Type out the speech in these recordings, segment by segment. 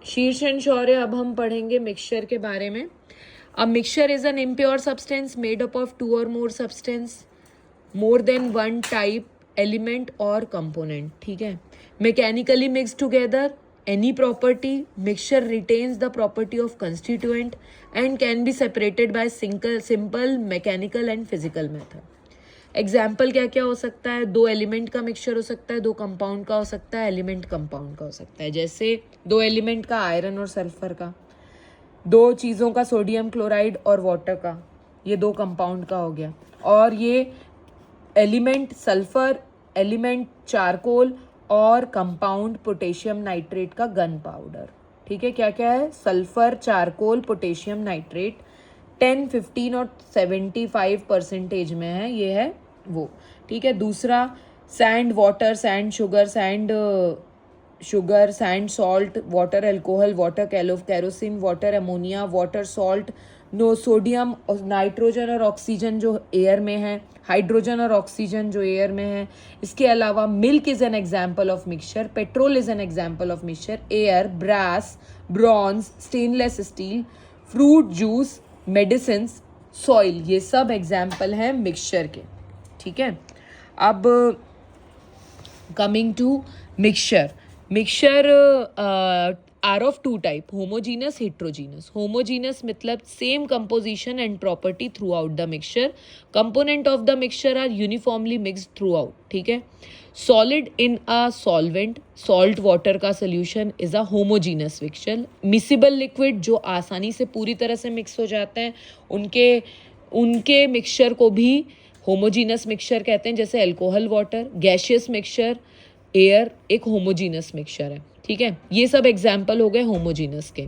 शीर्ष एंड शौर्य, अब हम पढ़ेंगे मिक्सचर के बारे में। A mixture is an impure substance made up of two or more substance, more than one type, element or component. ठीक है, mechanically mixed together, any property, mixture retains the property of constituent and can be separated by simple mechanical and physical method. Example क्या क्या हो सकता है? दो element का mixture हो सकता है, दो कंपाउंड का हो सकता है, एलिमेंट कंपाउंड का हो सकता है। जैसे दो एलिमेंट का, आयरन और सल्फर का, दो चीज़ों का, सोडियम क्लोराइड और वाटर का, ये दो कंपाउंड का हो गया। और ये एलिमेंट सल्फर, एलिमेंट चारकोल और कंपाउंड पोटेशियम नाइट्रेट का गन पाउडर। ठीक है, क्या क्या है? सल्फर, चारकोल, पोटेशियम नाइट्रेट 10, 15 और 75% में है, ये है वो। ठीक है, दूसरा sand water, sand sugar, sand salt, water alcohol, water kerosene, water ammonia, water salt, no sodium, nitrogen और ऑक्सीजन जो एयर में है, हाइड्रोजन और ऑक्सीजन जो एयर में है। इसके अलावा milk is an example of mixture, petrol is an example of mixture, air, brass, bronze, stainless steel, fruit juice, medicine, soil, ये सब एग्जाम्पल हैं मिक्सचर के। ठीक है, अब coming to mixture are of two type, homogeneous, heterogeneous. Homogeneous मतलब same composition and property throughout the mixture, component of the mixture are uniformly mixed throughout. ठीक है, solid in a solvent, salt water का solution is a homogeneous mixture. Miscible liquid जो आसानी से पूरी तरह से मिक्स हो जाते हैं, उनके मिक्सचर को भी होमोजीनस मिक्सचर कहते हैं। जैसे alcohol water, gaseous mixture, air एक होमोजीनस मिक्सचर है। ठीक है, ये सब एग्जाम्पल हो गए होमोजीनस के।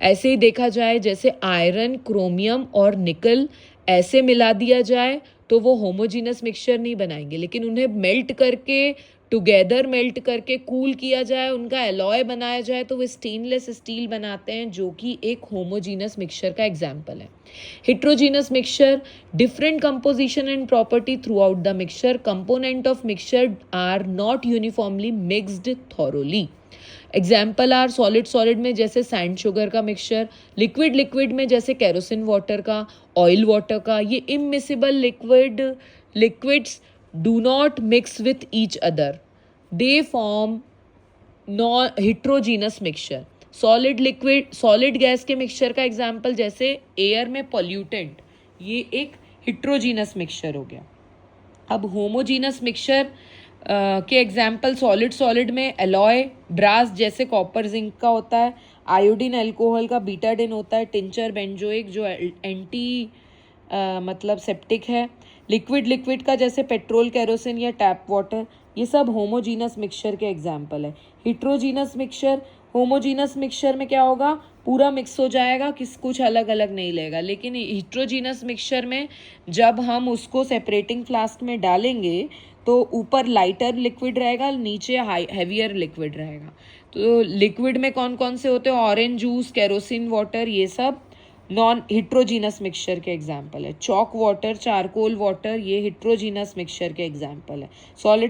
ऐसे ही देखा जाए, जैसे आयरन, क्रोमियम और निकल ऐसे मिला दिया जाए तो वो होमोजीनस मिक्सचर नहीं बनाएंगे, लेकिन उन्हें मेल्ट करके, टुगेदर मेल्ट करके कूल किया जाए, उनका एलॉय बनाया जाए तो वो स्टेनलेस स्टील बनाते हैं, जो कि एक होमोजीनस मिक्सचर का एग्जाम्पल है। Heterogeneous mixture, different composition and property throughout the mixture, component of mixture are not uniformly mixed thoroughly. Example are solid में जैसे सैंड शुगर का मिक्सचर, लिक्विड में जैसे केरोसिन वाटर का, ऑयल वाटर का। ये immiscible liquids do not mix with each other, they form heterogeneous mixture. Solid gas के mixture का एग्जाम्पल जैसे एयर में पॉल्यूटेंट, ये एक हेट्रोजीनस मिक्सचर हो गया। अब होमोजीनस मिक्सचर के एग्जाम्पल सॉलिड में एलॉय, ब्रास जैसे कॉपर जिंक का होता है, आयोडीन अल्कोहल का बीटाडिन होता है, टिंचर बेंजोइक जो एंटी मतलब सेप्टिक है, लिक्विड का जैसे पेट्रोल, केरोसिन या टैप वाटर, ये सब होमोजीनस मिक्सचर के एग्जाम्पल है। हिट्रोजीनस मिक्सचर, होमोजीनस मिक्सचर में क्या होगा, पूरा मिक्स हो जाएगा, कुछ अलग अलग नहीं लेगा। लेकिन हिट्रोजीनस मिक्सचर में जब हम उसको सेपरेटिंग फ्लास्क में डालेंगे तो ऊपर लाइटर लिक्विड रहेगा, नीचे हैवियर लिक्विड रहेगा। तो लिक्विड में कौन कौन से होते हैं? ऑरेंज जूस, केरोसिन वाटर, ये सब नॉन हिट्रोजीनस मिक्सचर के एग्जाम्पल है। चॉक वाटर, चारकोल वाटर, ये हिट्रोजीनस मिक्सचर के एग्जाम्पल है।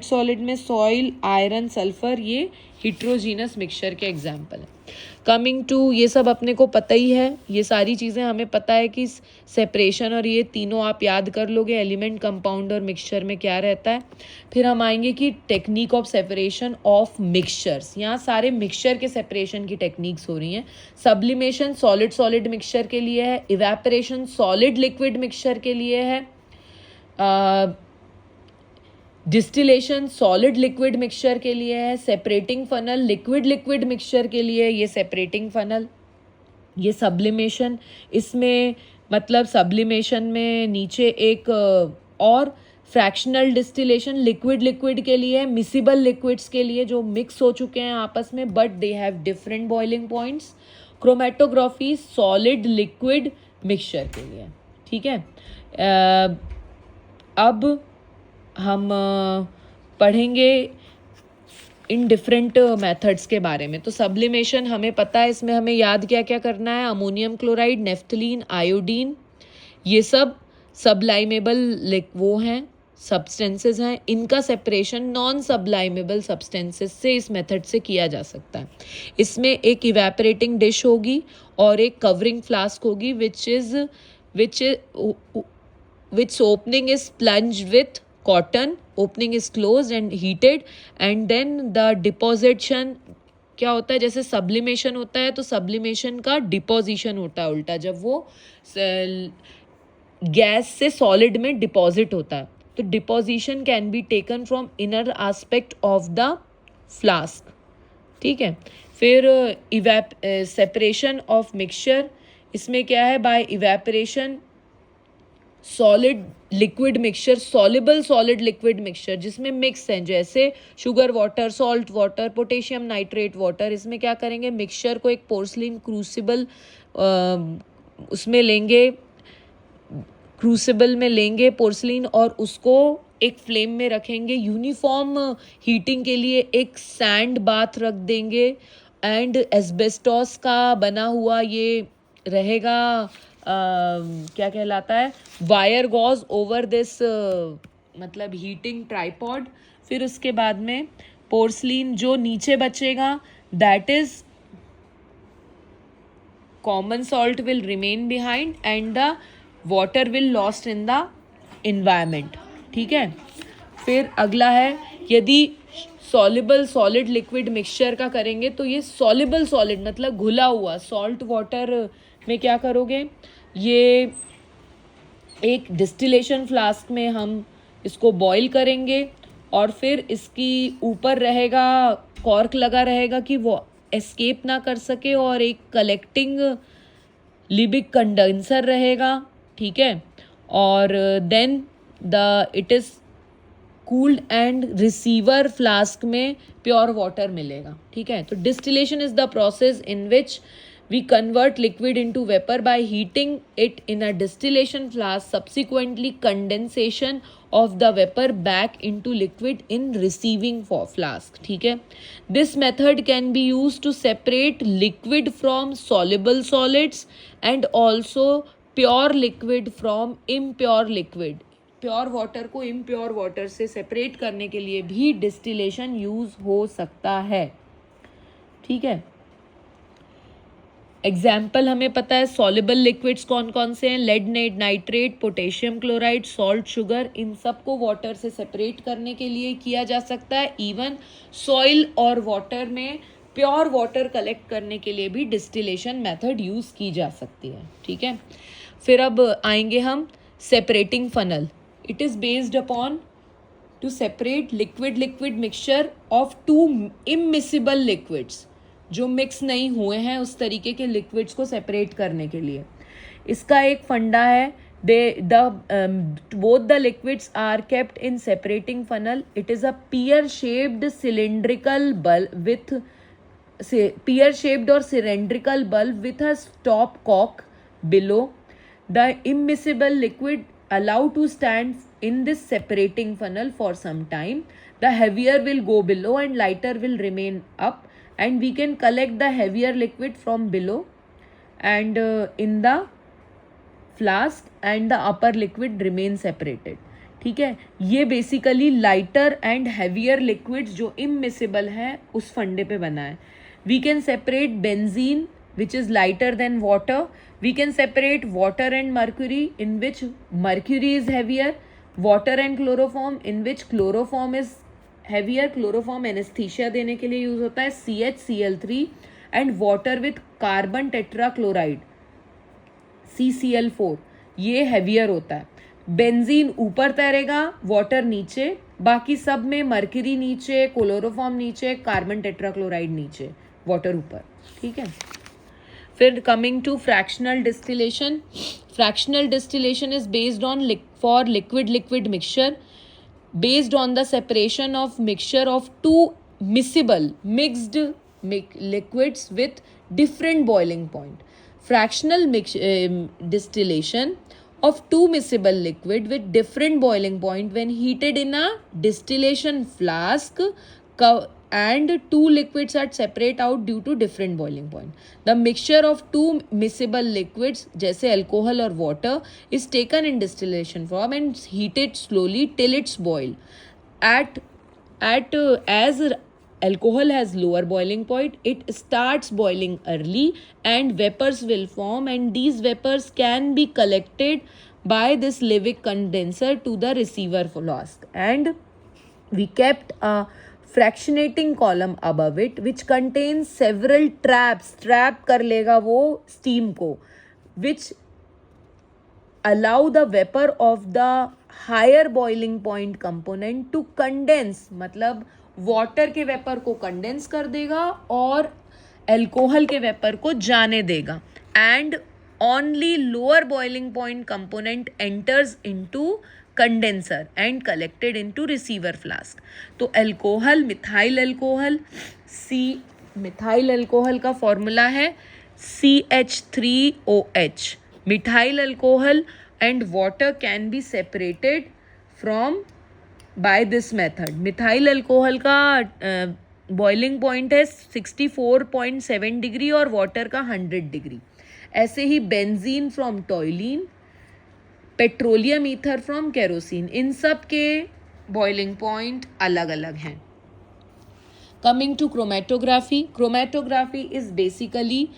सॉलिड में सॉइल, आयरन, सल्फर, ये हिट्रोजीनस मिक्सचर के एग्जाम्पल है। कमिंग टू, ये सब अपने को पता ही है, ये सारी चीज़ें हमें पता है कि सेपरेशन और ये तीनों आप याद कर लोगे, एलिमेंट, कंपाउंड और मिक्सचर में क्या रहता है। फिर हम आएंगे कि technique of separation of mixtures. यहाँ सारे मिक्सचर के सेपरेशन की टेक्निक्स हो रही हैं। सब्लिमेशन सॉलिड मिक्सचर के लिए है, इवेपोरेशन सॉलिड लिक्विड मिक्सचर के लिए है, डिस्टिलेशन सॉलिड लिक्विड मिक्सचर के लिए है, सेपरेटिंग फनल लिक्विड मिक्सचर के लिए ये सेपरेटिंग फनल। ये सब्लिमेशन, इसमें मतलब सब्लिमेशन में नीचे एक और फ्रैक्शनल डिस्टिलेशन लिक्विड के लिए, मिसिबल लिक्विड्स के लिए जो मिक्स हो चुके हैं आपस में but they have different boiling points. Chromatography solid liquid mixture के लिए। ठीक है, अब हम पढ़ेंगे इन डिफरेंट मेथड्स के बारे में। तो सब्लिमेशन हमें पता है, इसमें हमें याद क्या क्या करना है, अमोनियम क्लोराइड, नेफ्थलीन, आयोडीन, ये सब सबलाइमेबल वो हैं, सब्सटेंसेस हैं, इनका सेपरेशन नॉन सबलाइमेबल सब्सटेंसेस से इस मेथड से किया जा सकता है। इसमें एक इवेपोरेटिंग डिश होगी और एक कवरिंग फ्लास्क होगी which opening is plunged with cotton, opening is closed and heated, and then the deposition क्या होता है, जैसे सब्लिमेशन होता है तो सब्लिमेशन का डिपोजिशन होता है उल्टा, जब वो गैस से सॉलिड में डिपॉजिट होता है। तो deposition can be taken from inner aspect of the flask, ठीक है। फिर सेपरेशन ऑफ मिक्सचर, इसमें क्या है, by evaporation solid liquid mixture, soluble solid liquid mixture जिसमें मिक्स हैं, जैसे sugar water, salt water, potassium nitrate water. इसमें क्या करेंगे, मिक्सचर को एक पोर्सलिन क्रूसिबल उसमें लेंगे, क्रूसिबल में लेंगे पोर्सलिन, और उसको एक फ्लेम में रखेंगे। यूनिफॉर्म हीटिंग के लिए एक सैंड बाथ रख देंगे, एंड एस्बेस्टॉस का बना हुआ ये रहेगा, क्या कहलाता है, वायर गॉज ओवर दिस मतलब हीटिंग ट्राइपॉड। फिर उसके बाद में पोर्सलिन जो नीचे बचेगा, that is common salt will remain behind and the water will lost in the environment, ठीक है। फिर अगला है, यदि सॉल्युबल सॉलिड लिक्विड मिक्सचर का करेंगे तो ये सॉल्युबल सॉलिड मतलब घुला हुआ, सॉल्ट वाटर में क्या करोगे, ये एक डिस्टिलेशन फ्लास्क में हम इसको बॉईल करेंगे, और फिर इसकी ऊपर रहेगा कॉर्क लगा रहेगा कि वो एस्केप ना कर सके, और एक कलेक्टिंग लिबिक कंडेंसर रहेगा, ठीक है। और then it is cooled and receiver flask में प्योर वाटर मिलेगा, ठीक है। तो distillation is the process in which we convert liquid into vapor by heating it in a distillation flask, subsequently condensation of the vapor back into liquid in receiving flask, ठीक है। This method can be used to separate liquid from soluble solids and also pure liquid from impure liquid. Pure water को impure water से separate करने के लिए भी distillation use हो सकता है, ठीक है। एग्जाम्पल हमें पता है, सॉल्युबल लिक्विड्स कौन कौन से हैं, lead nitrate, potassium chloride, salt, sugar, इन सबको वाटर से सेपरेट करने के लिए किया जा सकता है। इवन सॉइल और वाटर में प्योर वाटर कलेक्ट करने के लिए भी डिस्टिलेशन मेथड यूज़ की जा सकती है, ठीक है। फिर अब आएंगे हम separating funnel. It is based upon two separate liquid mixture of to immiscible liquids, जो मिक्स नहीं हुए हैं उस तरीके के लिक्विड्स को सेपरेट करने के लिए। इसका एक फंडा है, both the liquids are kept in separating funnel. It is a pear-shaped cylindrical bulb with pear-shaped or cylindrical bulb with a stopcock below. The immiscible liquid allowed to stand in this separating funnel for some time. The heavier will go below and lighter will remain up, and we can collect the heavier liquid from below and in the flask, and the upper liquid remain separated, ठीक है। ये basically lighter and heavier liquids जो immiscible है उस फंडे पे बना है। We can separate benzene which is lighter than water. We can separate water and mercury, in which mercury is heavier, water and chloroform, in which chloroform is heavier. chloroform anesthesia देने के लिए use होता है, CHCl3, and water with carbon tetrachloride CCl4, ये heavier होता है। Benzene ऊपर तैरेगा, water नीचे, बाकी सब में मर्क्यूरी नीचे, क्लोरोफॉर्म नीचे, कार्बन टेट्राक्लोराइड नीचे, वाटर ऊपर, ठीक है। फिर coming to fractional distillation. Fractional distillation is based on for liquid mixture based on the separation of mixture of two miscible mixed liquids with different boiling point. Fractional distillation of two miscible liquid with different boiling point when heated in a distillation flask and two liquids are separate out due to different boiling point. The mixture of two miscible liquids जैसे alcohol और water is taken in distillation form and heated slowly till it's boil. At as alcohol has lower boiling point, it starts boiling early and vapors will form, and these vapors can be collected by this Levick condenser to the receiver flask, and we kept a fractionating column above it which contains several traps. Trap कर लेगा वो steam को, which allow the vapor of the higher boiling point component to condense. मतलब water के vapour को condense कर देगा और अल्कोहल के वेपर को जाने देगा, and only lower boiling point component enters into condenser and collected into receiver flask. तो alcohol, methyl alcohol, methyl alcohol का फॉर्मूला है CH3OH. Methyl alcohol and water can be separated from by this method. Methyl alcohol का boiling point है 64.7 degree और water का 100 degree. ऐसे ही benzene from टॉयलिन, petroleum ether from kerosene, इन सब के बॉइलिंग पॉइंट अलग अलग हैं. Coming to chromatography. Chromatography is basically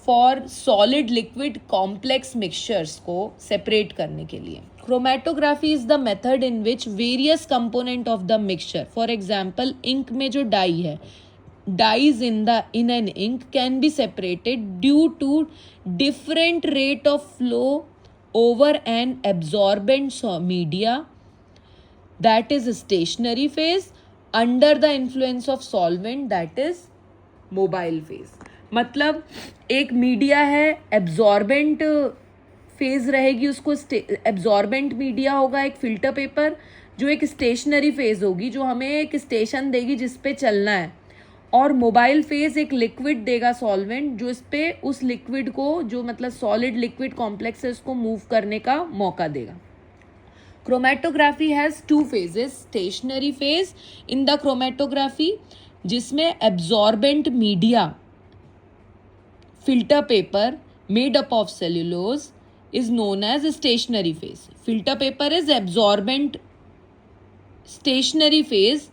for solid liquid complex mixtures को सेपरेट करने के लिए. Chromatography is the method in which various component of the mixture, for example ink में जो डाई है, dyes in an ink can be separated due to different rate of flow over an absorbent media that is stationary phase under the influence of solvent that is mobile phase. मतलब एक media है, absorbent phase रहेगी, उसको absorbent media होगा एक filter paper, जो एक stationary phase होगी जो हमें एक स्टेशन देगी जिस पे चलना है, और मोबाइल फेज एक लिक्विड देगा सॉल्वेंट जो इस पे उस लिक्विड को, जो मतलब सॉलिड लिक्विड कॉम्प्लेक्स है, उसको मूव करने का मौका देगा. Chromatography has two phases. Stationary phase in the chromatography जिसमें absorbent media filter paper made up of cellulose is known as stationary phase. Filter paper is absorbent stationary phase,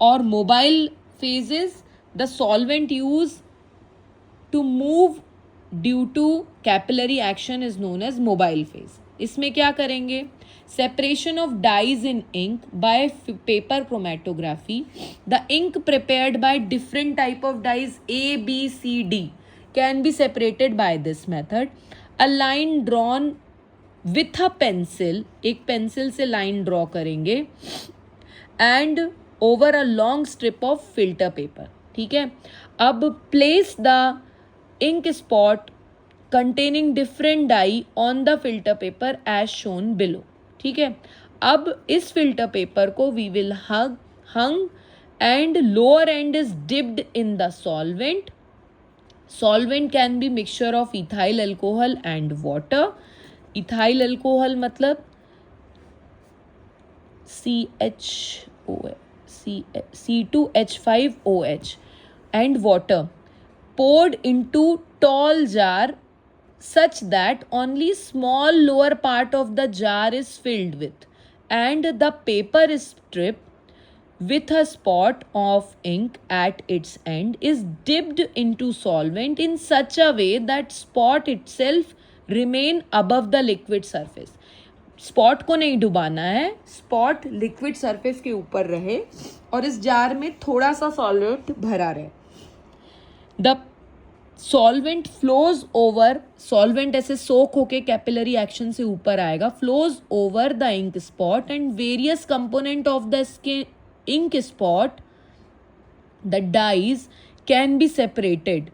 or mobile phase is the solvent used to move due to capillary action is known as mobile phase. इसमें क्या करेंगे? Separation of dyes in ink by paper chromatography. The ink prepared by different type of dyes A, B, C, D can be separated by this method. A line drawn with a pencil, एक pencil से line draw करेंगे, and over a long strip of filter paper. ठीक है. अब place the ink spot containing different dye on the filter paper as shown below. ठीक है. अब इस filter paper को we will hung and lower end is dipped in the solvent. Solvent can be mixture of ethyl alcohol and water. Ethyl alcohol मतलब C2H5OH and water poured into tall jar such that only small lower part of the jar is filled with, and the paper strip with a spot of ink at its end is dipped into solvent in such a way that spot itself remain above the liquid surface. Spot को नहीं डुबाना है, spot liquid surface के ऊपर रहे और इस jar में थोड़ा सा सॉल्वेंट भरा रहे. The solvent flows over, solvent ऐसे सोक होके कैपिलरी एक्शन से ऊपर आएगा, flows over the ink spot and various component of the ink spot, the dyes can be separated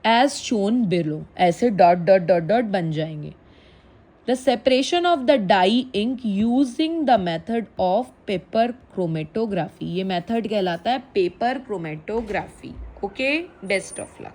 as shown below. ऐसे डॉट डॉट डॉट डॉट बन जाएंगे. The separation of the dye ink using the method of paper chromatography. ये method कहलाता है paper chromatography. Okay, best of luck.